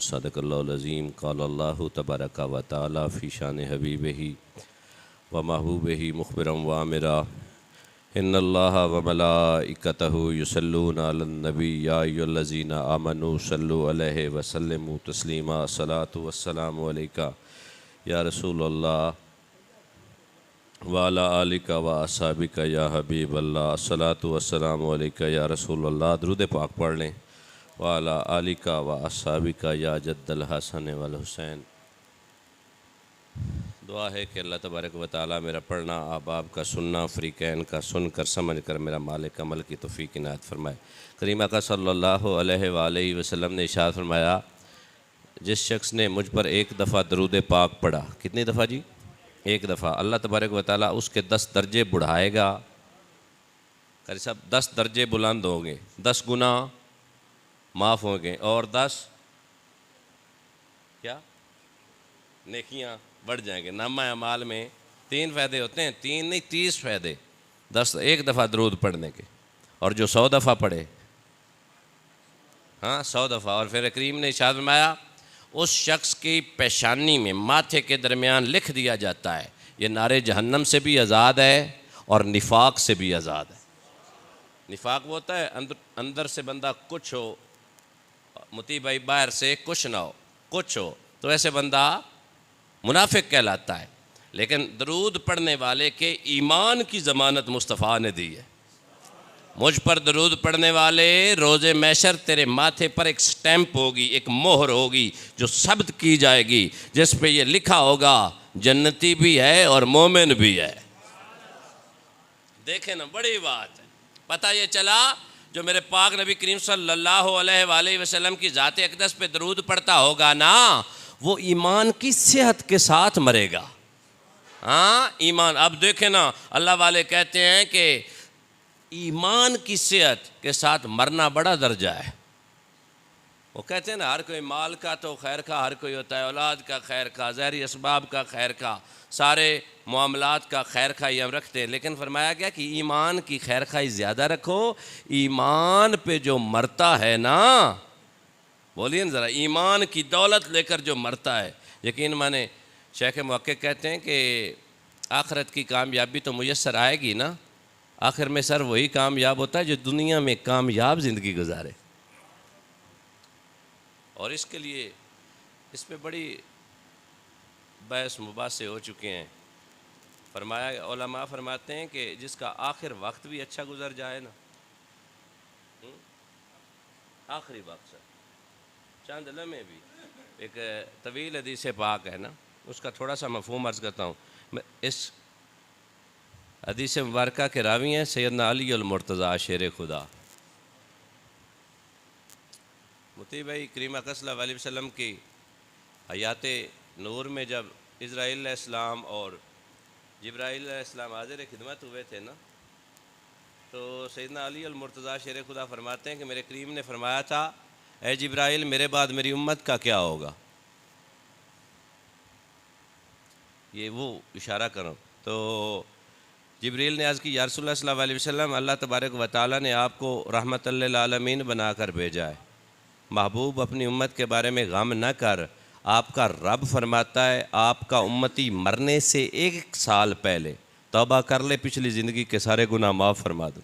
صدق اللہ العظیم قال اللہ تبارک و تعالی فی شان حبیبہ و محبوبہ مخبرا وامرا ان اللہ و ملائکتہ یصلون علی النبی یا ایھا الذین آمنوا صلوا علیہ وسلموا تسلیما الصلاۃ والسلام علیکہ یا رسول اللہ وعلی آلک و اصحابک یا حبیب اللہ الصلاۃ والسلام علیکہ یا رسول اللہ۔ درود پاک پڑھ لیں۔ وعلی آلک و اصحابک یا جد الحسن والحسین۔ دعا ہے کہ اللہ تبارک و تعالی میرا پڑھنا، احباب کا سننا، فریقین کا سن کر سمجھ کر میرا مالک عمل کی توفیق عنایت فرمائے۔ کریم آقا صلی اللہ علیہ وآلہ وسلم نے ارشاد فرمایا، جس شخص نے مجھ پر ایک دفعہ درود پاک پڑھا، کتنی دفعہ جی؟ ایک دفعہ، اللہ تبارک و تعالی اس کے 10 درجے بڑھائے گا۔ قاری صاحب 10 درجے بلند ہوں گے، 10 گناہ معاف ہوں گے، اور 10 کیا نیکیاں بڑھ جائیں گے۔ نامہ اعمال میں 3 فائدے ہوتے ہیں، 3 نہیں 30 فائدے 10 ایک دفعہ درود پڑھنے کے، اور جو 100 دفعہ پڑھے، 100 دفعہ، اور پھر کریم نے ارشاد فرمایا اس شخص کی پیشانی میں ماتھے کے درمیان لکھ دیا جاتا ہے یہ نارے جہنم سے بھی آزاد ہے اور نفاق سے بھی آزاد ہے۔ نفاق وہ ہوتا ہے اندر سے بندہ کچھ ہو، متی بھائی باہر سے کچھ نہ ہو، کچھ ہو، تو ایسے بندہ منافق کہلاتا ہے۔ لیکن درود پڑھنے والے کے ایمان کی ضمانت مصطفیٰ نے دی ہے۔ مجھ پر درود پڑھنے والے، روز محشر تیرے ماتھے پر ایک سٹیمپ ہوگی، ایک مہر ہوگی جو ثبت کی جائے گی، جس پہ یہ لکھا ہوگا جنتی بھی ہے اور مومن بھی ہے۔ دیکھیں نا، بڑی بات ہے۔ پتہ یہ چلا جو میرے پاک نبی کریم صلی اللہ علیہ وآلہ وسلم کی ذات اقدس پہ درود پڑھتا ہوگا نا، وہ ایمان کی صحت کے ساتھ مرے گا۔ ایمان، اب دیکھیں نا، اللہ والے کہتے ہیں کہ ایمان کی صحت کے ساتھ مرنا بڑا درجہ ہے۔ وہ کہتے ہیں نا، ہر کوئی مال کا تو خیر کا، ہر کوئی ہوتا ہے اولاد کا خیر کا، ظاہری اسباب کا خیر کا، سارے معاملات کا خیر خواہی ہم رکھتے ہیں، لیکن فرمایا گیا کہ ایمان کی خیر خواہی زیادہ رکھو۔ ایمان پہ جو مرتا ہے نا، بولیے نا ذرا، ایمان کی دولت لے کر جو مرتا ہے، یقین مانے شیخ محقق کہتے ہیں کہ آخرت کی کامیابی تو میسر آئے گی نا، آخر میں سر وہی کامیاب ہوتا ہے جو دنیا میں کامیاب زندگی گزارے۔ اور اس کے لیے اس پہ بڑی بحث مباحثے ہو چکے ہیں۔ فرمایا، علماء فرماتے ہیں کہ جس کا آخر وقت بھی اچھا گزر جائے نا، آخری وقت سر چاند لمحے بھی، ایک طویل حدیث پاک ہے نا، اس کا تھوڑا سا مفہوم عرض کرتا ہوں۔ اس حدیث مبارکہ کے راوی ہیں سیدنا علی المرتضیٰ شیر خدا۔ متی بھائی کریم آقا صلی اللہ علیہ وسلم کی حیات نور میں جب اسرائیل علیہ السلام اور جبرائیل علیہ السلام حاضر خدمت ہوئے تھے نا، تو سیدنا علی المرتضیٰ شیر خدا فرماتے ہیں کہ میرے کریم نے فرمایا تھا، اے جبرائیل میرے بعد میری امت کا کیا ہوگا؟ یہ وہ اشارہ کروں تو جبریل نے عرض کی، یا رسول اللہ صلی اللہ علیہ وسلم، اللہ تبارک و تعالیٰ نے آپ کو رحمت للعالمین بنا کر بھیجا ہے، محبوب اپنی امت کے بارے میں غم نہ کر۔ آپ کا رب فرماتا ہے آپ کا امتی مرنے سے 1 سال پہلے توبہ کر لے، پچھلی زندگی کے سارے گناہ معاف فرما دو۔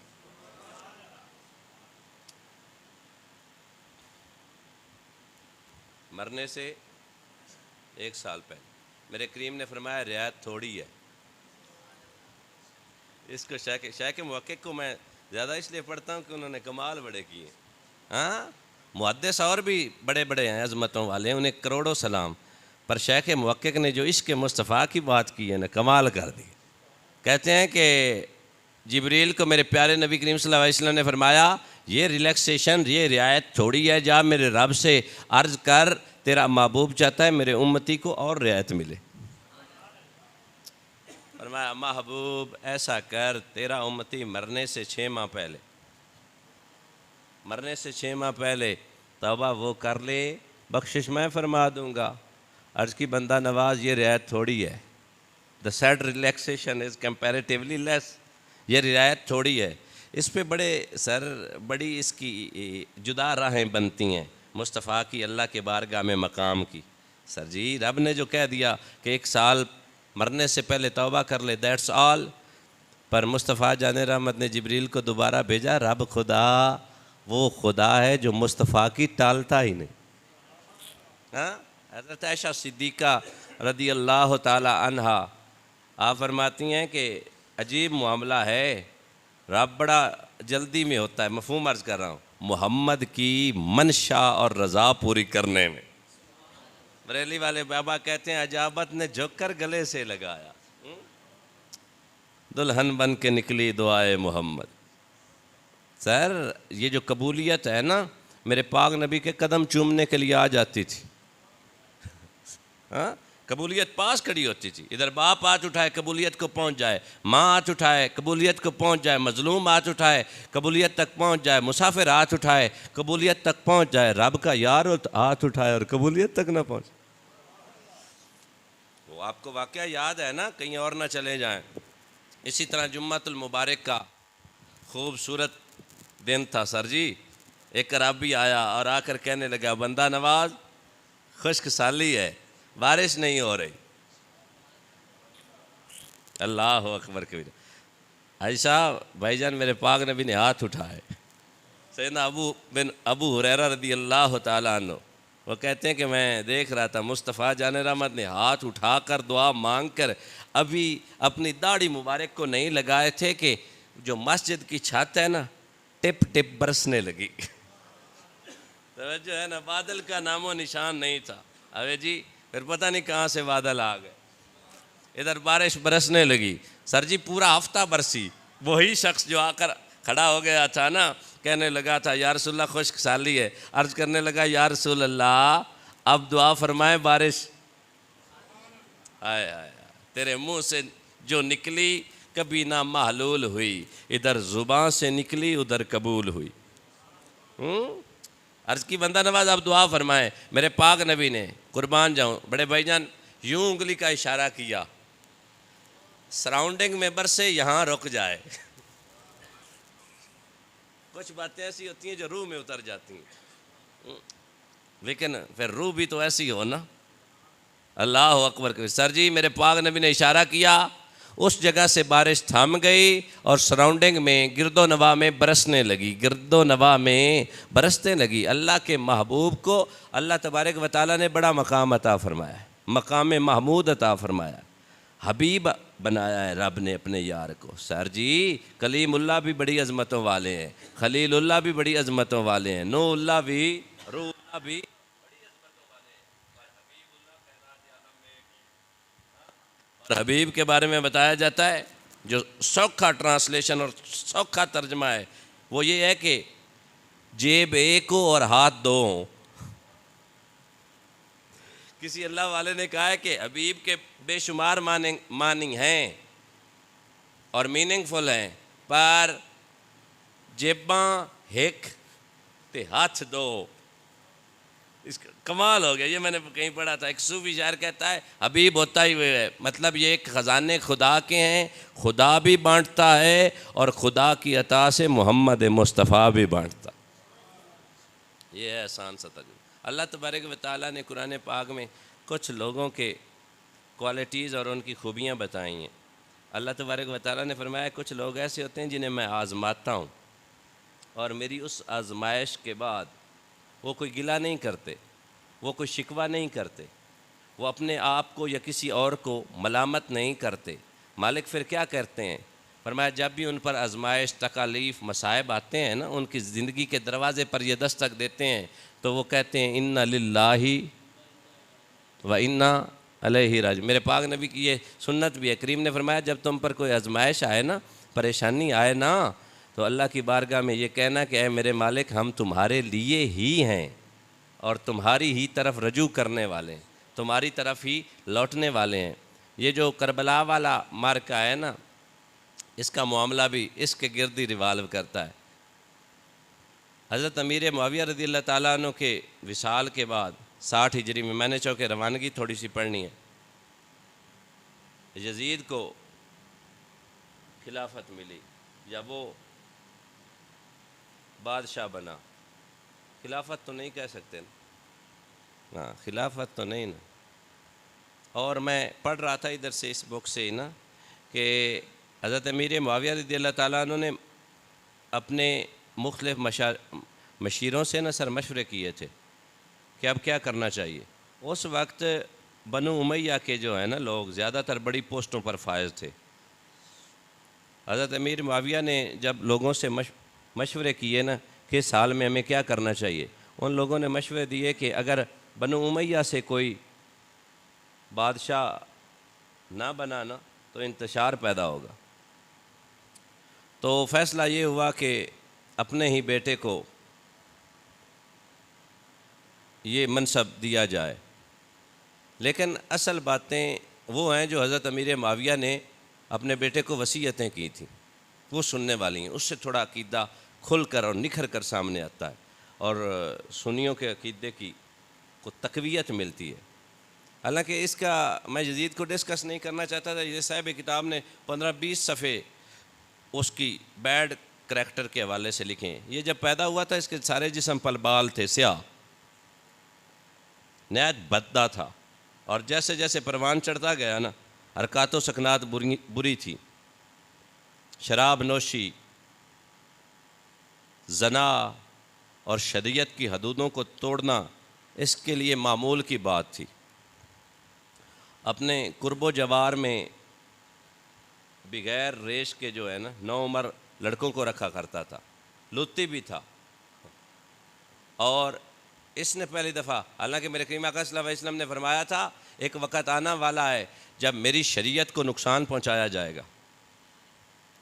مرنے سے 1 سال پہلے میرے کریم نے فرمایا رعایت تھوڑی ہے۔ اس کو شیخ محقق کو میں زیادہ اس لیے پڑھتا ہوں کہ انہوں نے کمال بڑے کیے ہیں۔ محدث اور بھی بڑے بڑے ہیں، عظمتوں والے، انہیں کروڑوں سلام، پر شیخ محقق نے جو عشق مصطفیٰ کی بات کی ہے نا، کمال کر دی۔ کہتے ہیں کہ جبریل کو میرے پیارے نبی کریم صلی اللہ علیہ وسلم نے فرمایا، یہ ریلیکسیشن، یہ رعایت تھوڑی ہے، جا میرے رب سے عرض کر، تیرا محبوب چاہتا ہے میرے امتی کو اور رعایت ملے۔ فرمایا محبوب ایسا کر، تیرا امتی مرنے سے 6 ماہ پہلے، مرنے سے 6 ماہ پہلے توبہ وہ کر لے، بخشش میں فرما دوں گا۔ عرض کی بندہ نواز، یہ رعایت تھوڑی ہے۔ The said relaxation is comparatively less۔ یہ رعایت تھوڑی ہے، اس پہ بڑی اس کی جدا راہیں بنتی ہیں۔ مصطفیٰ کی اللہ کے بارگاہ میں مقام کی. سر جی رب نے جو کہہ دیا کہ 1 سال مرنے سے پہلے توبہ کر لے, دیٹس آل. پر مصطفیٰ جان رحمت نے جبریل کو دوبارہ بھیجا. رب خدا وہ خدا ہے جو مصطفیٰ کی ٹالتا ہی نہیں. ہاں, حضرت عائشہ صدیقہ رضی اللہ تعالی عنہا آپ فرماتی ہیں کہ عجیب معاملہ ہے, رب بڑا جلدی میں ہوتا ہے. مفہوم عرض کر رہا ہوں, محمد کی منشا اور رضا پوری کرنے میں. بریلی والے بابا کہتے ہیں عجابت نے جھک کر گلے سے لگایا, دلہن بن کے نکلی دعائے محمد. سر یہ جو قبولیت ہے نا, میرے پاک نبی کے قدم چومنے کے لیے آ جاتی تھی. ہاں, قبولیت پاس کھڑی ہوتی تھی. ادھر باپ ہاتھ اٹھائے قبولیت کو پہنچ جائے, ماں ہاتھ اٹھائے قبولیت کو پہنچ جائے, مظلوم ہاتھ اٹھائے قبولیت تک پہنچ جائے, مسافر ہاتھ اٹھائے قبولیت تک پہنچ جائے. رب کا یار ہاتھ اٹھائے اور قبولیت تک نہ پہنچ. وہ آپ کو واقعہ یاد ہے نا, کہیں اور نہ چلے جائیں. اسی طرح جمعۃ المبارک کا خوبصورت دن تھا سر جی. ایک عربی آیا اور آ کر کہنے لگا بندہ نواز خشک سالی ہے, بارش نہیں ہو رہی. اللہ اکبر کبیر. حاجی صاحب بھائی جان میرے پاک نبی نے ہاتھ اٹھائے. سیدنا ابو ہریرہ رضی اللہ تعالیٰ عنہ وہ کہتے ہیں کہ میں دیکھ رہا تھا مصطفیٰ جان رحمت نے ہاتھ اٹھا کر دعا مانگ کر ابھی اپنی داڑھی مبارک کو نہیں لگائے تھے کہ جو مسجد کی چھت ہے نا ٹپ ٹپ برسنے لگی. توجہ ہے نا, بادل کا نام و نشان نہیں تھا. اوے جی پھر پتہ نہیں کہاں سے بادل آ گئے, ادھر بارش برسنے لگی. سر جی پورا ہفتہ برسی. وہی شخص جو آ کر کھڑا ہو گیا تھا نا, کہنے لگا تھا یا رسول اللہ خشک سالی ہے, عرض کرنے لگا یا رسول اللہ اب دعا فرمائے بارش. آئے آئے تیرے منہ سے جو نکلی کبھی نہ محلول ہوئی, ادھر زبان سے نکلی ادھر قبول ہوئی. عرض کی بندہ نواز اب دعا فرمائے. میرے پاک نبی نے قربان جاؤں بڑے بھائی جان یوں انگلی کا اشارہ کیا, سراؤنڈنگ میں برسے یہاں رک جائے. کچھ باتیں ایسی ہوتی ہیں جو روح میں اتر جاتی ہیں, لیکن پھر روح بھی تو ایسی ہو نا. اللہ اکبر. سر جی میرے پاک نبی نے اشارہ کیا, اس جگہ سے بارش تھم گئی اور سراؤنڈنگ میں گرد و نواح میں برسنے لگی, گرد و نواح میں برسنے لگی. اللہ کے محبوب کو اللہ تبارک و تعالیٰ نے بڑا مقام عطا فرمایا ہے, مقام محمود عطا فرمایا. حبیب بنایا ہے رب نے اپنے یار کو. سر جی کلیم اللہ بھی بڑی عظمتوں والے ہیں, خلیل اللہ بھی بڑی عظمتوں والے ہیں, نو اللہ بھی, روح اللہ بھی بڑی عظمتوں والے ہیں, اور حبیب اللہ کائنات عالم میں. اور حبیب کے بارے میں بتایا جاتا ہے جو سوکھا ٹرانسلیشن اور سوکھا ترجمہ ہے وہ یہ ہے کہ جیب ایک ہو اور ہاتھ دو ہوں. کسی اللہ والے نے کہا ہے کہ حبیب کے بے شمار معنی ہیں اور میننگ فل ہیں, پر جیباں ہک تے ہاتھ دو, اس کا کمال ہو گیا. یہ میں نے کہیں پڑھا تھا, ایک صوفی شاعر کہتا ہے حبیب ہوتا ہی وہ ہے, مطلب یہ ایک خزانے خدا کے ہیں, خدا بھی بانٹتا ہے اور خدا کی عطا سے محمد مصطفیٰ بھی بانٹتا. یہ ہے آسان سا تجربہ. اللہ تبارک و تعالیٰ نے قرآن پاک میں کچھ لوگوں کے کوالٹیز اور ان کی خوبیاں بتائی ہیں. اللہ تبارک و تعالیٰ نے فرمایا کچھ لوگ ایسے ہوتے ہیں جنہیں میں آزماتا ہوں اور میری اس آزمائش کے بعد وہ کوئی گلہ نہیں کرتے, وہ کوئی شکوہ نہیں کرتے, وہ اپنے آپ کو یا کسی اور کو ملامت نہیں کرتے. مالک پھر کیا کرتے ہیں, فرمایا جب بھی ان پر آزمائش تکالیف مصائب آتے ہیں نا, ان کی زندگی کے دروازے پر یہ دستک دیتے ہیں تو وہ کہتے ہیں اِنَّ لِلَّهِ وَإِنَّا عَلَيْهِ راجعون. میرے پاک نبی کی یہ سنت بھی ہے. کریم نے فرمایا جب تم پر کوئی آزمائش آئے نا, پریشانی آئے نا, تو اللہ کی بارگاہ میں یہ کہنا کہ اے میرے مالک ہم تمہارے لیے ہی ہیں اور تمہاری ہی طرف رجوع کرنے والے ہیں, تمہاری طرف ہی لوٹنے والے ہیں. یہ جو کربلا والا معرکہ ہے نا, اس کا معاملہ بھی اس کے گرد ہی ریوالو کرتا ہے. حضرت امیر معاویہ رضی اللہ تعالیٰ عنہ کے وصال کے بعد 60 ہجری میں نے چونکہ روانگی تھوڑی سی پڑھنی ہے, یزید کو خلافت ملی یا وہ بادشاہ بنا, خلافت تو نہیں کہہ سکتے نا، ہاں خلافت تو نہیں نا۔ اور میں پڑھ رہا تھا ادھر سے اس بک سے نا کہ حضرت امیر معاویہ رضی اللہ تعالیٰ عنہ نے اپنے مختلف مشیروں سے نا سر مشورے کیے تھے کہ اب کیا کرنا چاہیے۔ اس وقت بنو امیہ کے جو ہے نا لوگ زیادہ تر بڑی پوسٹوں پر فائز تھے۔ حضرت امیر معاویہ نے جب لوگوں سے مشورے کیے نا کہ اس حال میں ہمیں کیا کرنا چاہیے، ان لوگوں نے مشورے دیے کہ اگر بنو امیہ سے کوئی بادشاہ نہ بنانا تو انتشار پیدا ہوگا۔ تو فیصلہ یہ ہوا کہ اپنے ہی بیٹے کو یہ منصب دیا جائے، لیکن اصل باتیں وہ ہیں جو حضرت امیر معاویہ نے اپنے بیٹے کو وصیتیں کی تھیں، وہ سننے والی ہیں۔ اس سے تھوڑا عقیدہ کھل کر اور نکھر کر سامنے آتا ہے، اور سنیوں کے عقیدے کی کو تقویت ملتی ہے۔ حالانکہ اس کا میں یزید کو ڈسکس نہیں کرنا چاہتا تھا، یہ صاحب کتاب نے 15-20 صفحے اس کی بیڈ کریکٹر کے حوالے سے لکھے ہیں۔ یہ جب پیدا ہوا تھا اس کے سارے جسم پر بال تھے، سیاہ، نہایت بددا تھا، اور جیسے جیسے پروان چڑھتا گیا نا حرکات و سکنات بری تھی، شراب نوشی، زنا اور شریعت کی حدودوں کو توڑنا اس کے لیے معمول کی بات تھی۔ اپنے قرب و جوار میں بغیر ریش کے جو ہے نا نوعمر لڑکوں کو رکھا کرتا تھا، لطی بھی تھا۔ اور اس نے پہلی دفعہ، حالانکہ میرے کریم آقا صلی اللہ علیہ وسلم نے فرمایا تھا ایک وقت آنا والا ہے جب میری شریعت کو نقصان پہنچایا جائے گا،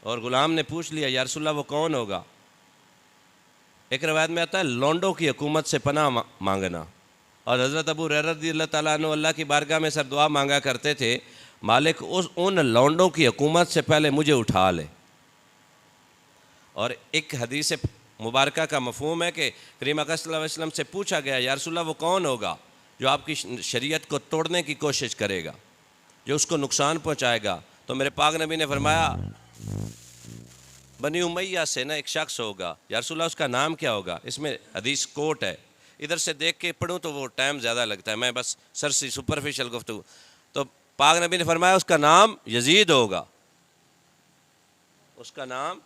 اور غلام نے پوچھ لیا یا رسول اللہ وہ کون ہوگا؟ ایک روایت میں آتا ہے لونڈوں کی حکومت سے پناہ مانگنا، اور حضرت ابو ہریرہ رضی اللہ تعالیٰ عنہ اللہ کی بارگاہ میں سر دعا مانگا کرتے تھے، مالک ان لونڈوں کی حکومت سے پہلے مجھے اٹھا لے۔ اور ایک حدیث مبارکہ کا مفہوم ہے کہ کریم آقا صلی اللہ علیہ وسلم سے پوچھا گیا یا رسول اللہ وہ کون ہوگا جو آپ کی شریعت کو توڑنے کی کوشش کرے گا، جو اس کو نقصان پہنچائے گا؟ تو میرے پاک نبی نے فرمایا بنی امیہ سے نا ایک شخص ہوگا، یا رسول اللہ اس کا نام کیا ہوگا؟ اس میں حدیث کوٹ ہے، ادھر سے دیکھ کے پڑھوں تو وہ ٹائم زیادہ لگتا ہے، میں بس سرسی سپرفیشل گفتگو۔ تو پاک نبی نے فرمایا اس کا نام یزید ہوگا، اس کا نام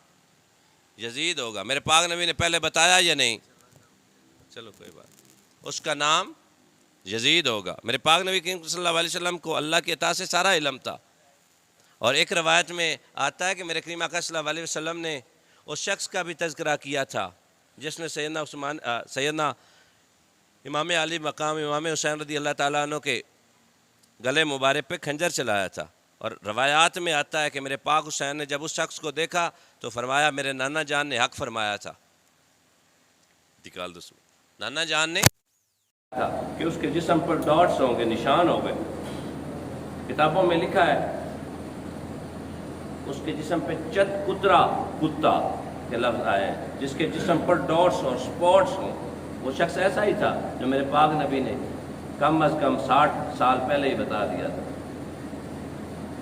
یزید ہوگا۔ میرے پاک نبی نے پہلے بتایا یا نہیں؟ چلو کوئی بات، اس کا نام یزید ہوگا۔ میرے پاک نبی کریم صلی اللہ علیہ وسلم کو اللہ کی عطا سے سارا علم تھا، اور ایک روایت میں آتا ہے کہ میرے کریم آقا صلی اللہ علیہ وسلم نے اس شخص کا بھی تذکرہ کیا تھا جس نے سیدنا امام علی مقام امام حسین رضی اللہ تعالیٰ عنہ کے گلے مبارک پہ خنجر چلایا تھا، اور روایات میں آتا ہے کہ میرے پاک حسین نے جب اس شخص کو دیکھا تو فرمایا میرے نانا جان نے حق فرمایا تھا۔ نکال دو، نانا جان نے تھا کہ اس کے جسم پر ڈاٹس ہوں گے، نشان ہوں گے، کتابوں میں لکھا ہے اس کے جسم پہ چت کترا کتا کے لفظ آئے ہیں، جس کے جسم پر ڈاٹس اور سپاٹس ہوں۔ وہ شخص ایسا ہی تھا جو میرے پاک نبی نے کم از کم 60 سال پہلے ہی بتا دیا تھا،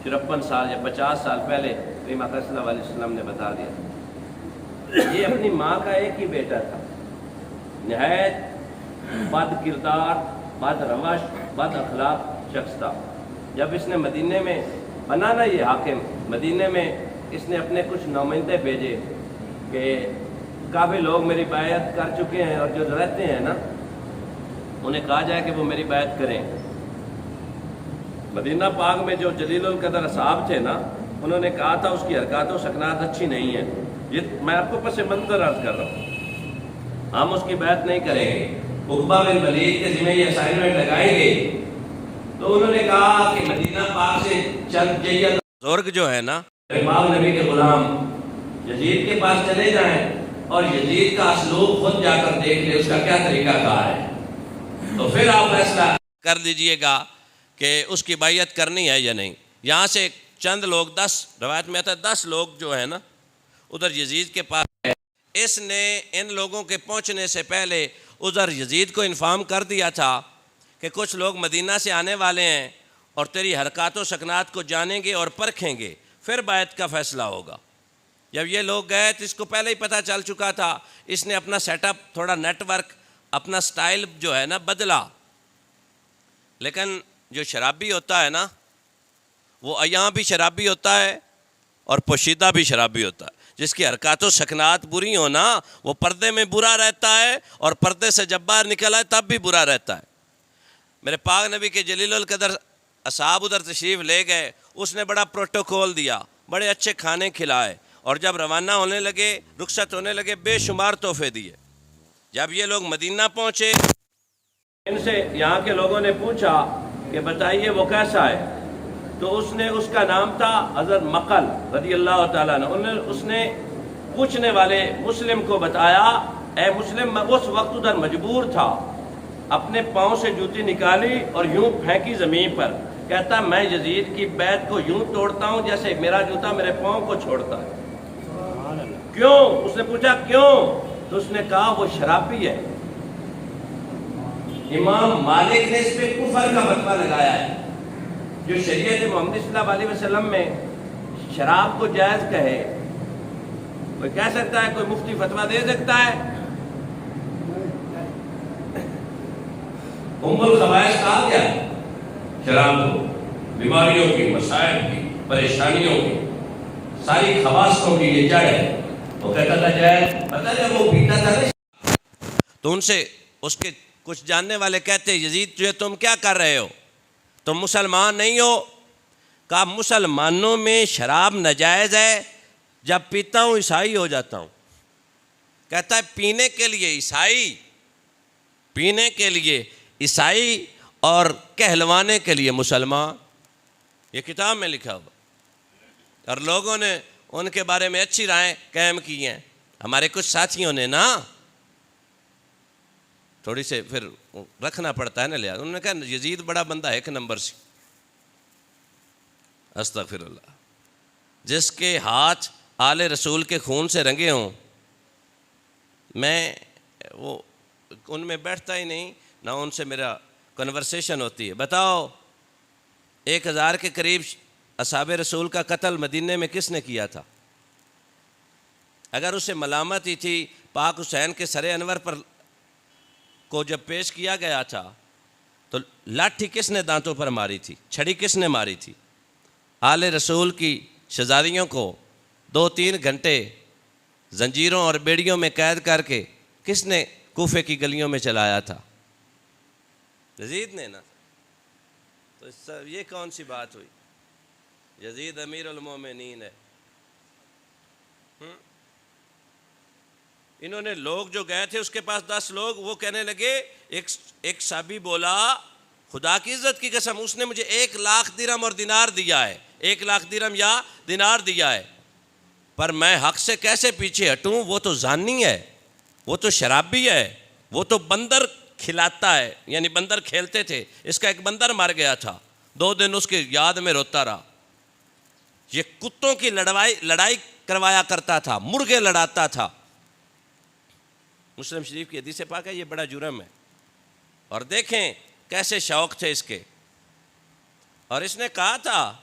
53 سال یا 50 سال پہلے کریم آقا صلی اللہ علیہ وسلم نے بتا دیا تھا۔ یہ اپنی ماں کا ایک ہی بیٹا تھا، نہایت بد کردار، بد روش، بد اخلاق شخص تھا۔ جب اس نے مدینے میں بنا نا یہ حاکم، مدینے میں اس نے اپنے کچھ نمائندے بھیجے کہ کافی لوگ میری بیعت کر چکے ہیں، اور جو رہتے ہیں نا انہیں کہا جائے کہ وہ میری بیعت کریں۔ مدینہ پاک میں جو جلیل القدر اصحاب تھے نا، انہوں نے کہا تھا اس کی حرکات و سکنات اچھی نہیں ہیں، یہ میں آپ کو پس منظر عرض کر رہا ہوں، ہم اس کی بیعت نہیں کریں گے۔ عقبہ بن ولید کے ذمہ یہ اسائنمنٹ لگائی گئی، تو انہوں نے کہا کہ مدینہ پاک سے چند جیت بزرگ جو ہے نا امام نبی کے غلام یزید کے پاس چلے جائیں، اور یزید کا اسلوب خود جا کر دیکھ لے، اس کا کیا طریقہ کار ہے، تو پھر آپ فیصلہ کر لیجئے گا کہ اس کی بیعت کرنی ہے یا نہیں۔ یہاں سے چند لوگ 10 روایت میں آتا ہے 10 لوگ جو ہے نا ادھر یزید کے پاس ہے، اس نے ان لوگوں کے پہنچنے سے پہلے ادھر یزید کو انفارم کر دیا تھا کہ کچھ لوگ مدینہ سے آنے والے ہیں اور تیری حرکات و سکنات کو جانیں گے اور پرکھیں گے، پھر بیعت کا فیصلہ ہوگا۔ جب یہ لوگ گئے تو اس کو پہلے ہی پتہ چل چکا تھا، اس نے اپنا سیٹ اپ تھوڑا نیٹ ورک اپنا سٹائل جو ہے نا بدلا. لیکن جو شرابی ہوتا ہے نا وہ عیاں بھی شرابی ہوتا ہے اور پوشیدہ بھی شرابی ہوتا ہے. جس کی حرکات و سکنات بری ہو نا وہ پردے میں برا رہتا ہے اور پردے سے جب باہر نکل آئے تب بھی برا رہتا ہے. میرے پاک نبی کے جلیل القدر اصحاب ادھر تشریف لے گئے, اس نے بڑا پروٹوکول دیا, بڑے اچھے کھانے کھلائے, اور جب روانہ ہونے لگے, رخصت ہونے لگے, بے شمار تحفے دیے. جب یہ لوگ مدینہ پہنچے, ان سے یہاں کے لوگوں نے پوچھا کہ بتائیے وہ کیسا ہے, تو اس کا نام تھا حضرت مقل رضی اللہ تعالیٰ عنہ. اس نے پوچھنے والے مسلم کو بتایا, اے مسلم, میں اس وقت ادھر مجبور تھا, اپنے پاؤں سے جوتی نکالی اور یوں پھینکی زمین پر, کہتا میں یزید کی بیعت کو یوں توڑتا ہوں جیسے میرا جوتا میرے پاؤں کو چھوڑتا ہے. کیوں؟ اس نے پوچھا کیوں, تو اس نے کہا وہ شرابی ہے. امام مالک نے اس پہ کفر کا فتویٰ لگایا ہے. جو شریعت محمد صلی اللہ علیہ وسلم میں شراب کو جائز کہے, کوئی کہہ سکتا ہے, کوئی مفتی فتویٰ دے سکتا ہے؟ ام الخبائث کہا گیا ہے شراب کو, بیماریوں کی, مسائل کی, پریشانیوں کی, ساری خواصوں کی یہ جڑ ہے. وہ کہتا تھا جائز, پتہ جب وہ پیتا تھا تو ان سے اس کے کچھ جاننے والے کہتے یزید جو تم کیا کر رہے ہو, تم مسلمان نہیں ہو. کہا مسلمانوں میں شراب ناجائز ہے, جب پیتا ہوں عیسائی ہو جاتا ہوں. کہتا ہے پینے کے لیے عیسائی, پینے کے لیے عیسائی اور کہلوانے کے لیے مسلمان. یہ کتاب میں لکھا ہوا, اور لوگوں نے ان کے بارے میں اچھی رائے قائم کی ہیں. ہمارے کچھ ساتھیوں نے نا تھوڑی سے پھر رکھنا پڑتا ہے نا لحاظ, انہوں نے کہا یزید بڑا بندہ ہے ایک نمبر سے. استغفر اللہ. جس کے ہاتھ آل رسول کے خون سے رنگے ہوں, میں وہ ان میں بیٹھتا ہی نہیں, نہ ان سے میرا کنورسیشن ہوتی ہے. بتاؤ 1000 کے قریب اصحاب رسول کا قتل مدینے میں کس نے کیا تھا؟ اگر اسے ملامت ہی تھی, پاک حسین کے سر انور پر کو جب پیش کیا گیا تھا تو لاٹھی کس نے دانتوں پر ماری تھی, چھڑی کس نے ماری تھی؟ آل رسول کی شہزادیوں کو 2-3 گھنٹے زنجیروں اور بیڑیوں میں قید کر کے کس نے کوفے کی گلیوں میں چلایا تھا؟ یزید نے نا. تو یہ کون سی بات ہوئی؟ یزید امیر المومنین ہے. انہوں نے لوگ جو گئے تھے اس کے پاس 10 لوگ, وہ کہنے لگے, ایک صحابی بولا خدا کی عزت کی قسم اس نے مجھے 1,00,000 درہم اور دینار دیا ہے, 1,00,000 درہم یا دینار دیا ہے, پر میں حق سے کیسے پیچھے ہٹوں؟ وہ تو زانی ہے, وہ تو شرابی ہے, وہ تو بندر کھلاتا ہے, یعنی بندر کھیلتے تھے, اس کا ایک بندر مر گیا تھا, 2 دن اس کی یاد میں روتا رہا. یہ کتوں کی لڑائی کروایا کرتا تھا, مرغے لڑاتا تھا. مسلم شریف کی حدیث پاک ہے, یہ بڑا جرم ہے. اور دیکھیں کیسے شوق تھے اس کے. اور اس نے کہا تھا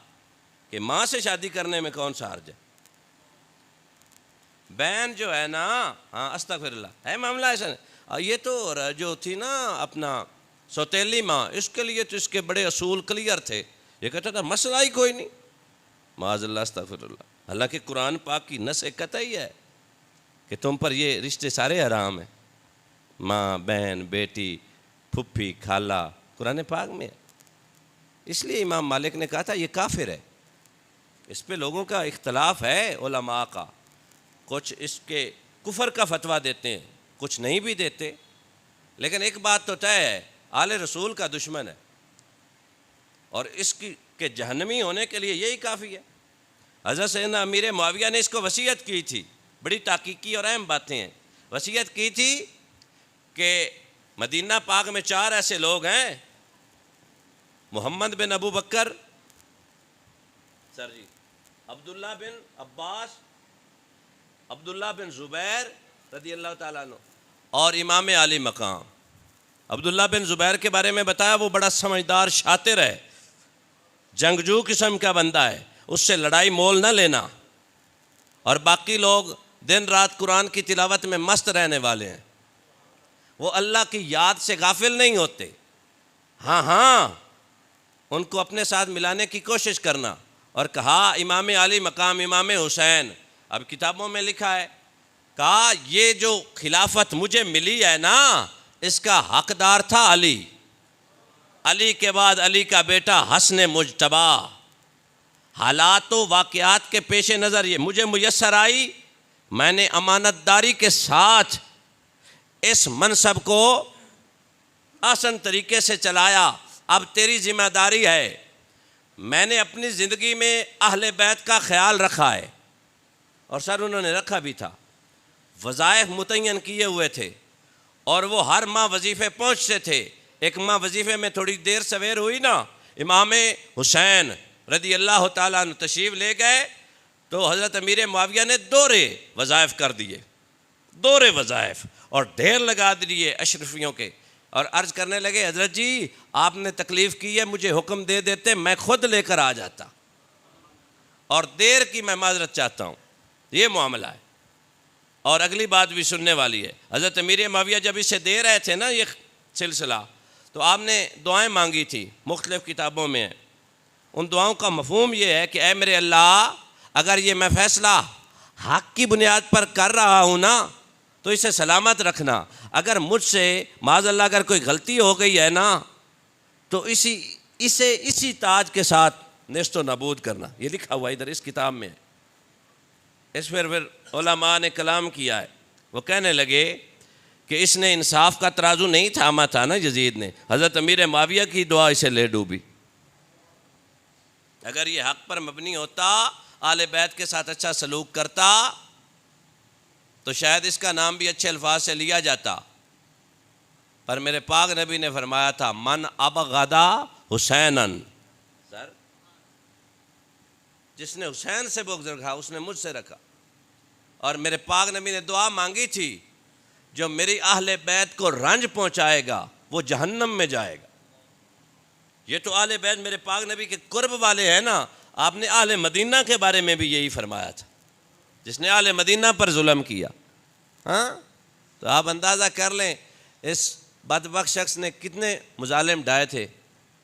کہ ماں سے شادی کرنے میں کون سا حرج ہے؟ بہن جو ہے نا, ہاں استغفر اللہ, ہے معاملہ ایسا. یہ تو جو تھی نا اپنا سوتیلی ماں, اس کے لیے تو اس کے بڑے اصول کلیئر تھے. یہ کہتا تھا مسئلہ ہی کوئی نہیں, معاذ اللہ استغفر اللہ. حالانکہ قرآن پاک کی نص قطعی ہے کہ تم پر یہ رشتے سارے حرام ہیں, ماں, بہن, بیٹی, پھپھی, خالہ, قرآن پاک میں ہے. اس لیے امام مالک نے کہا تھا یہ کافر ہے. اس پہ لوگوں کا اختلاف ہے علماء کا, کچھ اس کے کفر کا فتویٰ دیتے ہیں, کچھ نہیں بھی دیتے. لیکن ایک بات تو طے ہے, آل رسول کا دشمن ہے, اور اس کے جہنمی ہونے کے لیے یہی کافی ہے. حضرت سیدنا امیر معاویہ نے اس کو وصیت کی تھی, بڑی تحقیقی اور اہم باتیں ہیں. وصیت کی تھی کہ مدینہ پاک میں 4 ایسے لوگ ہیں, محمد بن ابو بکر, عبداللہ بن عباس, عبداللہ بن زبیر رضی اللہ تعالیٰ عنہ, اور امام علی مقام. عبداللہ بن زبیر کے بارے میں بتایا وہ بڑا سمجھدار شاطر ہے, جنگجو قسم کا بندہ ہے, اس سے لڑائی مول نہ لینا. اور باقی لوگ دن رات قرآن کی تلاوت میں مست رہنے والے ہیں. وہ اللہ کی یاد سے غافل نہیں ہوتے. ہاں ان کو اپنے ساتھ ملانے کی کوشش کرنا. اور کہا امام علی مقام امام حسین، اب کتابوں میں لکھا ہے، کہا یہ جو خلافت مجھے ملی ہے نا اس کا حقدار تھا علی. علی کے بعد علی کا بیٹا حسن مجتبی. حالات و واقعات کے پیش نظر یہ مجھے میسر آئی، میں نے امانت داری کے ساتھ اس منصب کو آسان طریقے سے چلایا. اب تیری ذمہ داری ہے. میں نے اپنی زندگی میں اہل بیت کا خیال رکھا ہے، اور سر انہوں نے رکھا بھی تھا. وظائف متعین کیے ہوئے تھے اور وہ ہر ماہ وظیفے پہنچتے تھے. ایک ماہ وظیفے میں تھوڑی دیر سویر ہوئی نا، امام حسین رضی اللہ تعالیٰ عنہ تشریف لے گئے تو حضرت امیر معاویہ نے دورے وظائف کر دیے، دورے وظائف، اور ڈھیر لگا دیے اشرفیوں کے. اور عرض کرنے لگے حضرت جی آپ نے تکلیف کی ہے، مجھے حکم دے دیتے میں خود لے کر آ جاتا، اور دیر کی میں معذرت چاہتا ہوں. یہ معاملہ ہے. اور اگلی بات بھی سننے والی ہے. حضرت امیر معاویہ جب اسے دے رہے تھے نا یہ سلسلہ، تو آپ نے دعائیں مانگی تھی، مختلف کتابوں میں ہیں. ان دعاؤں کا مفہوم یہ ہے کہ اے میرے اللہ، اگر یہ میں فیصلہ حق کی بنیاد پر کر رہا ہوں نا تو اسے سلامت رکھنا. اگر مجھ سے معاذ اللہ اگر کوئی غلطی ہو گئی ہے نا تو اسے اسی تاج کے ساتھ نیست و نابود کرنا. یہ لکھا ہوا ادھر اس کتاب میں. اس پھر علماء نے کلام کیا ہے. وہ کہنے لگے کہ اس نے انصاف کا ترازو نہیں تھاما تھا نا یزید نے، حضرت امیر معاویہ کی دعا اسے لے ڈوبی. اگر یہ حق پر مبنی ہوتا، آل بیت کے ساتھ اچھا سلوک کرتا، تو شاید اس کا نام بھی اچھے الفاظ سے لیا جاتا. پر میرے پاک نبی نے فرمایا تھا من ابغضا حسینن، سر جس نے حسین سے بغض رکھا اس نے مجھ سے رکھا. اور میرے پاک نبی نے دعا مانگی تھی جو میری اہل بیت کو رنج پہنچائے گا وہ جہنم میں جائے گا. یہ تو اہل بیت میرے پاک نبی کے قرب والے ہیں نا. آپ نے اہل مدینہ کے بارے میں بھی یہی فرمایا تھا، جس نے اہل مدینہ پر ظلم کیا. ہاں تو آپ اندازہ کر لیں اس بدبخت شخص نے کتنے مظالم ڈھائے تھے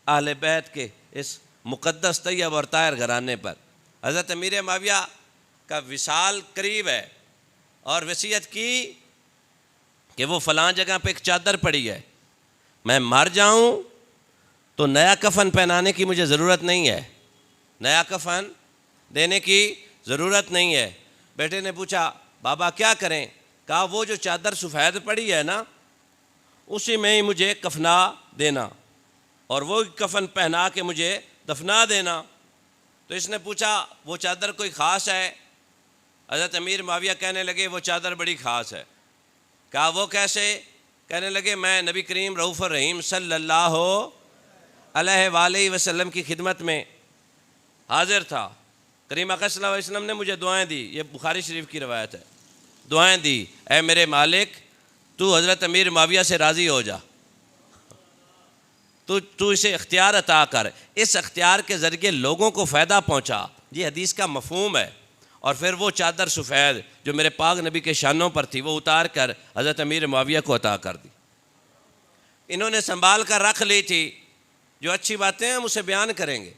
اہل بیت کے اس مقدس طیب اور طاہر گھرانے پر. حضرت امیر معاویہ کا وصال قریب ہے اور وصیت کی کہ وہ فلاں جگہ پہ ایک چادر پڑی ہے، میں مر جاؤں تو نیا کفن پہنانے کی مجھے ضرورت نہیں ہے، نیا کفن دینے کی ضرورت نہیں ہے. بیٹے نے پوچھا بابا کیا کریں؟ کہا وہ جو چادر سفید پڑی ہے نا اسی میں ہی مجھے کفنا دینا اور وہ کفن پہنا کے مجھے دفنا دینا. تو اس نے پوچھا وہ چادر کوئی خاص ہے؟ حضرت امیر معاویہ کہنے لگے وہ چادر بڑی خاص ہے. کہا وہ کیسے؟ کہنے لگے میں نبی کریم رؤوف الرحیم صلی اللہ علیہ وآلہ وسلم کی خدمت میں حاضر تھا. کریم اقدس صلی اللہ علیہ وسلم نے مجھے دعائیں دی، یہ بخاری شریف کی روایت ہے. دعائیں دی اے میرے مالک تو حضرت امیر معاویہ سے راضی ہو جا، تو اسے اختیار عطا کر، اس اختیار کے ذریعے لوگوں کو فائدہ پہنچا. یہ حدیث کا مفہوم ہے. اور پھر وہ چادر سفید جو میرے پاک نبی کے شانوں پر تھی وہ اتار کر حضرت امیر معاویہ کو عطا کر دی. انہوں نے سنبھال کر رکھ لی تھی. جو اچھی باتیں ہم اسے بیان کریں گے،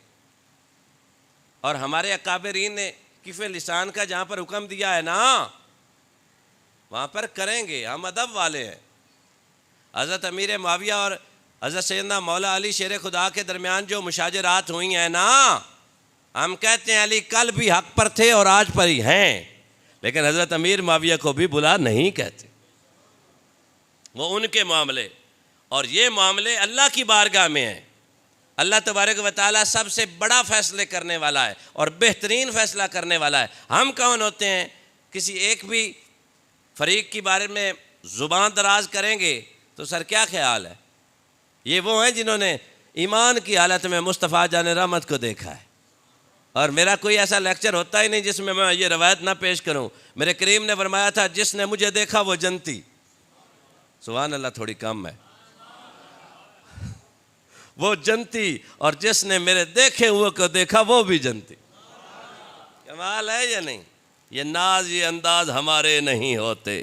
اور ہمارے اکابرین نے کف لسان کا جہاں پر حکم دیا ہے نا وہاں پر کریں گے. ہم ادب والے ہیں. حضرت امیر معاویہ اور حضرت سیدنا مولا علی شیر خدا کے درمیان جو مشاجرات ہوئی ہیں نا، ہم کہتے ہیں علی کل بھی حق پر تھے اور آج پر ہی ہیں، لیکن حضرت امیر معاویہ کو بھی بلا نہیں کہتے. وہ ان کے معاملے اور یہ معاملے اللہ کی بارگاہ میں ہیں. اللہ تبارک و تعالیٰ سب سے بڑا فیصلے کرنے والا ہے اور بہترین فیصلہ کرنے والا ہے. ہم کون ہوتے ہیں کسی ایک بھی فریق کے بارے میں زبان دراز کریں گے تو سر کیا خیال ہے؟ یہ وہ ہیں جنہوں نے ایمان کی حالت میں مصطفیٰ جان رحمت کو دیکھا ہے. اور میرا کوئی ایسا لیکچر ہوتا ہی نہیں جس میں میں یہ روایت نہ پیش کروں. میرے کریم نے فرمایا تھا جس نے مجھے دیکھا وہ جنتی. سبحان اللہ تھوڑی کم ہے. وہ جنتی، اور جس نے میرے دیکھے ہوئے کو دیکھا وہ بھی جنتی. کمال ہے یا نہیں؟ یہ ناز یہ انداز ہمارے نہیں ہوتے.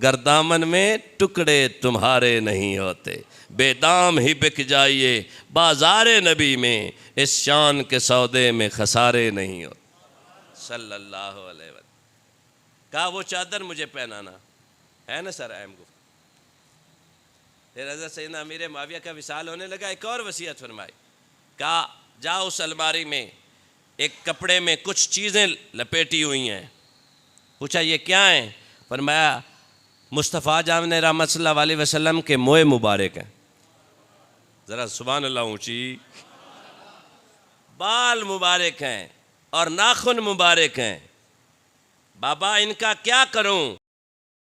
گر دامن میں ٹکڑے تمہارے نہیں ہوتے، بے دام ہی بک جائیے بازار نبی میں، اس شان کے سودے میں خسارے نہیں ہوتے صلی اللہ علیہ وسلم۔ کہا وہ چادر مجھے پہنانا ہے نا سر اہم گفت۔ پھر حضرت سیدنا امیر معاویہ کا وصال ہونے لگا، ایک اور وصیت فرمائی، کہا جاؤ اس الماری میں ایک کپڑے میں کچھ چیزیں لپیٹی ہوئی ہیں۔ پوچھا یہ کیا ہیں؟ فرمایا مصطفیٰ جان رحمت صلی اللہ علیہ وسلم کے موئے مبارک ہیں۔ ذرا سبحان اللہ اونچی۔ بال مبارک ہیں اور ناخن مبارک ہیں۔ بابا ان کا کیا کروں؟